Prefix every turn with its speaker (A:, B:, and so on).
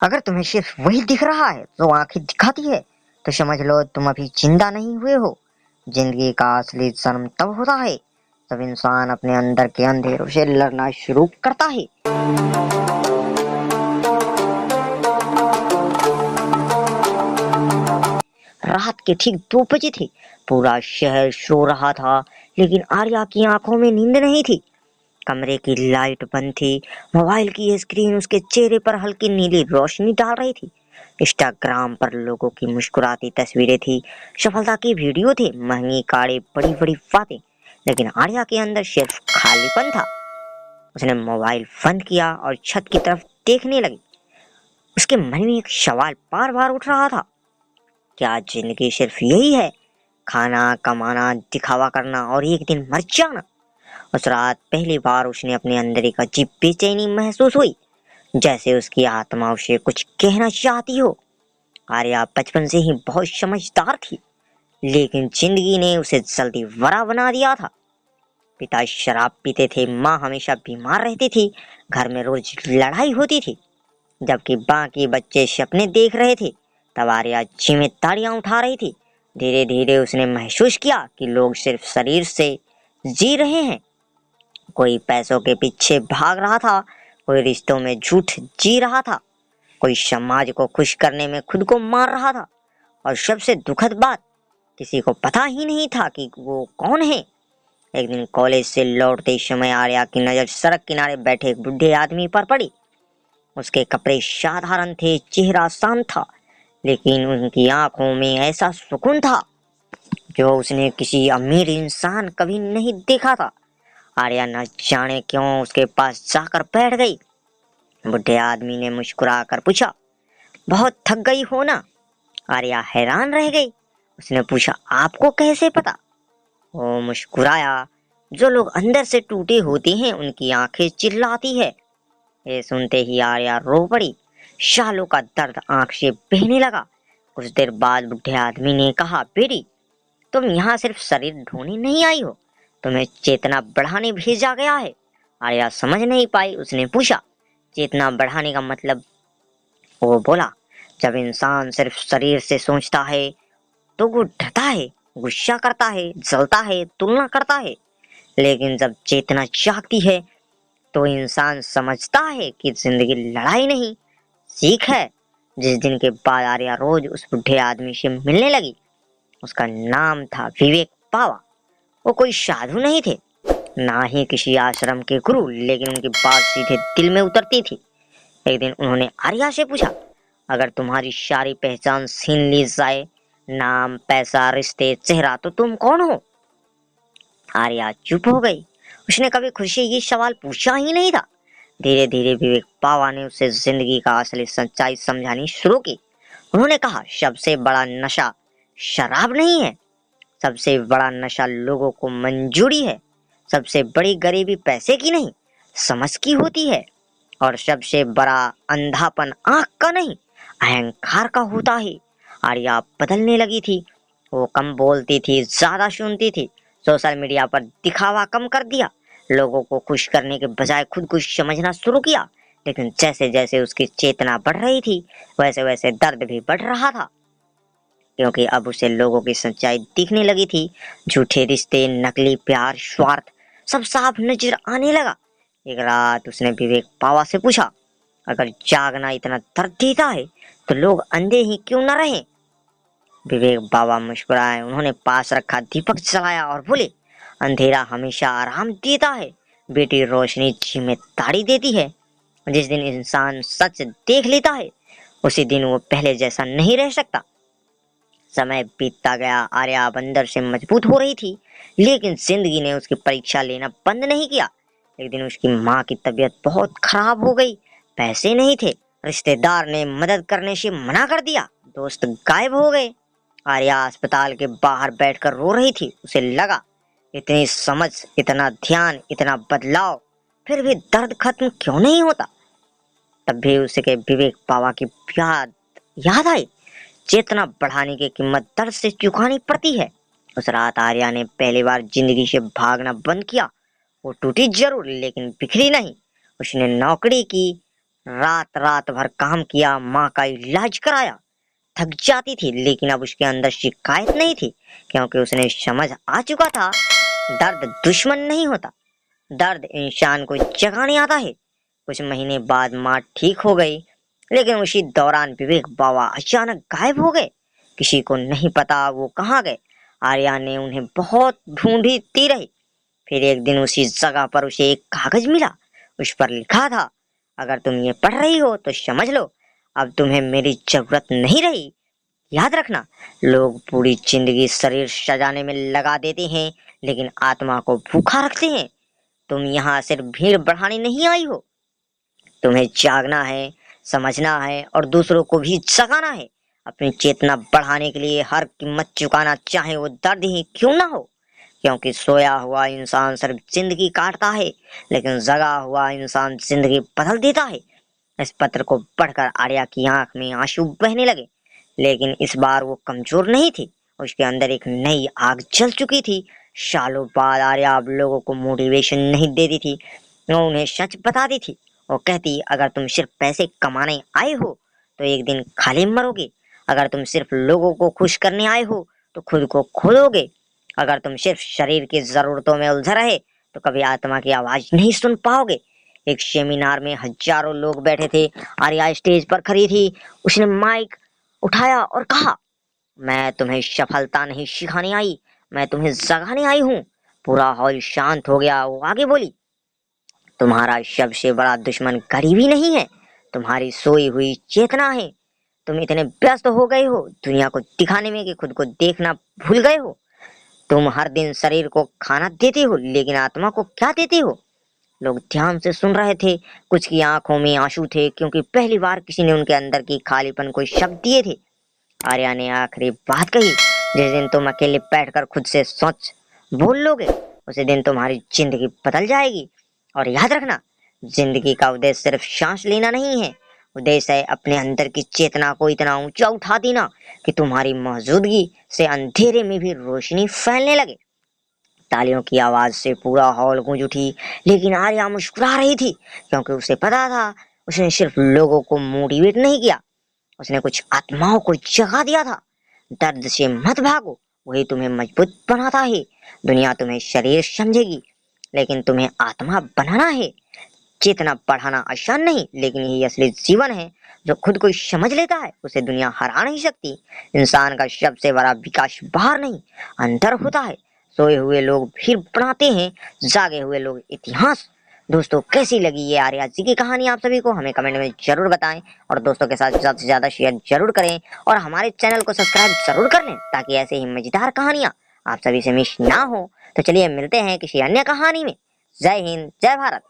A: अगर तुम्हें सिर्फ वही दिख रहा है जो आंखें दिखाती है तो समझ लो तुम अभी जिंदा नहीं हुए हो। जिंदगी का असली जन्म तब होता है जब इंसान अपने अंदर के अंधेरों से लड़ना शुरू करता है। रात के ठीक 2 बजे थे। पूरा शहर सो रहा था, लेकिन आर्या की आंखों में नींद नहीं थी। कमरे की लाइट बंद थी। मोबाइल की स्क्रीन उसके चेहरे पर हल्की नीली रोशनी डाल रही थी। इंस्टाग्राम पर लोगों की मुस्कुराती तस्वीरें थी, सफलता की वीडियो थे, महंगी कारें, बड़ी बड़ी बातें। लेकिन आर्या के अंदर सिर्फ खालीपन था। उसने मोबाइल बंद किया और छत की तरफ देखने लगी। उसके मन में एक सवाल बार बार उठ रहा था, क्या जिंदगी सिर्फ यही है? खाना, कमाना, दिखावा करना और एक दिन मर जाना। उस रात पहली बार उसने अपने अंदर एक अजीब बेचैनी महसूस हुई, जैसे उसकी आत्मा उसे कुछ कहना चाहती हो। आर्या बचपन से ही बहुत समझदार थी, लेकिन जिंदगी ने उसे जल्दी बड़ा बना दिया था। पिता शराब पीते थे, माँ हमेशा बीमार रहती थी, घर में रोज लड़ाई होती थी। जबकि बाकी बच्चे सपने देख रहे थे, तब आर्या जिम्मेदारियां उठा रही थी। धीरे धीरे उसने महसूस किया कि लोग सिर्फ शरीर से जी रहे हैं। कोई पैसों के पीछे भाग रहा था, कोई रिश्तों में झूठ जी रहा था, कोई समाज को खुश करने में खुद को मार रहा था। और सबसे दुखद बात, किसी को पता ही नहीं था कि वो कौन है। एक दिन कॉलेज से लौटते समय आर्या की नजर सड़क किनारे बैठे एक बूढ़े आदमी पर पड़ी। उसके कपड़े साधारण थे, चेहरा शांत था, लेकिन उनकी आंखों में ऐसा सुकून था जो उसने किसी अमीर इंसान कभी नहीं देखा था। आर्या न जाने क्यों उसके पास जाकर बैठ गई। बुढ़े आदमी ने मुस्कुरा कर पूछा, बहुत थक गई हो ना? आर्या हैरान रह गई। उसने पूछा, आपको कैसे पता? वो मुस्कुराया। जो लोग अंदर से टूटे होते हैं उनकी आंखें चिल्लाती है। ये सुनते ही आर्या रो पड़ी। सालों का दर्द आंख से बहने लगा। कुछ देर बाद बुढ़े आदमी ने कहा, बेटी, तुम यहाँ सिर्फ शरीर ढोने नहीं आई हो, तुम्हें चेतना बढ़ाने भेजा गया है। आर्या समझ नहीं पाई। उसने पूछा, चेतना बढ़ाने का मतलब? वो बोला, जब इंसान सिर्फ शरीर से सोचता है तो वो डरता है, गुस्सा करता है, जलता है, तुलना करता है। लेकिन जब चेतना जागती है तो इंसान समझता है कि जिंदगी लड़ाई नहीं, सीख है। जिस दिन के बाद आर्या रोज उस बुढ़े आदमी से मिलने लगी, उसका नाम था विवेक पावा। वो कोई साधु नहीं थे, ना ही किसी आश्रम के गुरु, लेकिन उनकी बात सीधे दिल में उतरती थी। एक दिन उन्होंने आर्या से पूछा, अगर तुम्हारी सारी पहचान छीन ली जाए, नाम, पैसा, रिश्ते, चेहरा, तो तुम कौन हो? आर्या चुप हो गई। उसने कभी खुद से ये सवाल पूछा ही नहीं था। धीरे धीरे विवेक पावा ने उसे जिंदगी का असली सच्चाई समझानी शुरू की। उन्होंने कहा, सबसे बड़ा नशा शराब नहीं है, सबसे बड़ा नशा लोगों को मंजूरी है। सबसे बड़ी गरीबी पैसे की नहीं, समझ की होती है। और सबसे बड़ा अंधापन आंख का नहीं, अहंकार का होता है। आर्या बदलने लगी थी। वो कम बोलती थी, ज्यादा सुनती थी, सोशल मीडिया पर दिखावा कम कर दिया, लोगों को खुश करने के बजाय खुद को समझना शुरू किया। लेकिन जैसे जैसे उसकी चेतना बढ़ रही थी, वैसे वैसे दर्द भी बढ़ रहा था, क्योंकि अब उसे लोगों की सच्चाई दिखने लगी थी। झूठे रिश्ते, नकली प्यार, स्वार्थ, सब साफ नजर आने लगा। एक रात उसने विवेक पावा से पूछा, अगर जागना इतना दर्द देता है तो लोग अंधे ही क्यों न रहे? विवेक बाबा मुस्कुराए। उन्होंने पास रखा दीपक जलाया और बोले, अंधेरा हमेशा आराम देता है बेटी, रोशनी जिम्मेदारी देती है। जिस दिन इंसान सच देख लेता है, उसी दिन वो पहले जैसा नहीं रह सकता। समय बीतता गया। आर्या अब अंदर से मजबूत हो रही थी, लेकिन जिंदगी ने उसकी परीक्षा लेना बंद नहीं किया। एक दिन उसकी माँ की तबीयत बहुत खराब हो गई। पैसे नहीं थे, रिश्तेदार ने मदद करने से मना कर दिया, दोस्त गायब हो गए। आर्या अस्पताल के बाहर बैठकर रो रही थी। उसे लगा, इतनी समझ, इतना ध्यान, इतना बदलाव, फिर भी दर्द खत्म क्यों नहीं होता? तब भी उसके विवेक पावा की याद याद आई। चेतना बढ़ाने की कीमत दर्द से चुकानी पड़ती है। उस रात आर्या ने पहली बार जिंदगी से भागना बंद किया। वो टूटी जरूर, लेकिन बिखरी नहीं। उसने नौकरी की, रात रात भर काम किया, माँ का इलाज कराया, थक जाती थी, लेकिन अब उसके अंदर शिकायत नहीं थी, क्योंकि उसने समझ आ चुका था, दर्द दुश्मन नहीं होता, दर्द इंसान को जगाने आता है। कुछ महीने बाद माँ ठीक हो गई, लेकिन उसी दौरान विवेक बाबा अचानक गायब हो गए। किसी को नहीं पता वो कहाँ गए। आर्या ने उन्हें बहुत ढूंढती रही। फिर एक दिन उसी जगह पर उसे एक कागज मिला। उस पर लिखा था, अगर तुम ये पढ़ रही हो तो समझ लो, अब तुम्हें मेरी जरूरत नहीं रही। याद रखना, लोग पूरी जिंदगी शरीर सजाने में लगा देते हैं, लेकिन आत्मा को भूखा रखते हैं। तुम यहाँ सिर्फ भीड़ बढ़ाने नहीं आई हो, तुम्हें जागना है, समझना है और दूसरों को भी जगाना है। अपनी चेतना बढ़ाने के लिए हर कीमत चुकाना, चाहे वो दर्द ही क्यों ना हो, क्योंकि सोया हुआ इंसान सिर्फ जिंदगी काटता है, लेकिन जगा हुआ इंसान जिंदगी बदल देता है। इस पत्र को पढ़कर आर्या की आंख में आंसू बहने लगे, लेकिन इस बार वो कमजोर नहीं थी। उसके अंदर एक नई आग जल चुकी थी। सालों बाद आर्या अब लोगों को मोटिवेशन नहीं देती थी, वो उन्हें सच बताती थी। वो कहती, अगर तुम सिर्फ पैसे कमाने आए हो तो एक दिन खाली मरोगे। अगर तुम सिर्फ लोगों को खुश करने आए हो तो खुद को खोलोगे। अगर तुम सिर्फ शरीर की जरूरतों में उलझे रहे तो कभी आत्मा की आवाज नहीं सुन पाओगे। एक सेमिनार में हजारों लोग बैठे थे। आर्या स्टेज पर खड़ी थी। उसने माइक उठाया और कहा, मैं तुम्हें सफलता नहीं सिखाने आई, मैं तुम्हें जगाने आई हूँ। पूरा हॉल शांत हो गया। वो आगे बोली, तुम्हारा सबसे बड़ा दुश्मन गरीबी नहीं है, तुम्हारी सोई हुई चेतना है। तुम इतने व्यस्त हो गए हो दुनिया को दिखाने में कि खुद को देखना भूल गए हो। तुम हर दिन शरीर को खाना देते हो, लेकिन आत्मा को क्या देते हो? लोग ध्यान से सुन रहे थे। कुछ की आंखों में आंसू थे, क्योंकि पहली बार किसी ने उनके अंदर की खालीपन को शब्द दिए थे। आर्या ने आखिरी बात कही, जिस दिन तुम अकेले बैठकर खुद से सोच बोल लोगे, उसी दिन तुम्हारी जिंदगी बदल जाएगी। और याद रखना, जिंदगी का उद्देश्य सिर्फ सांस लेना नहीं है, उद्देश्य है अपने अंदर की चेतना को इतना ऊंचा उठा देना कि तुम्हारी मौजूदगी से अंधेरे में भी रोशनी फैलने लगे। तालियों की आवाज से पूरा हॉल गूंज उठी, लेकिन आर्या मुस्कुरा रही थी, क्योंकि उसे पता था उसने सिर्फ लोगों को मोटिवेट नहीं किया, उसने कुछ आत्माओं को जगा दिया था। दर्द से मत भागो, वही तुम्हें मजबूत बनाता है। दुनिया तुम्हें शरीर समझेगी, लेकिन तुम्हें आत्मा बनाना है। चेतना बढ़ाना आसान नहीं, लेकिन यही असली जीवन है। जो खुद को समझ लेता है उसे दुनिया हरा नहीं सकती। इंसान का सबसे बड़ा विकास बाहर नहीं, अंदर होता है। सोए हुए लोग फिर बनाते हैं, जागे हुए लोग इतिहास। दोस्तों, कैसी लगी ये आर्या जी की कहानी आप सभी को हमें कमेंट में जरूर बताएं, और दोस्तों के साथ ज्यादा से ज्यादा शेयर जरूर करें, और हमारे चैनल को सब्सक्राइब जरूर कर लें, ताकि ऐसे ही मजेदार कहानियां आप सभी से मिस ना हो। तो चलिए मिलते हैं किसी अन्य कहानी में। जय हिंद, जय भारत।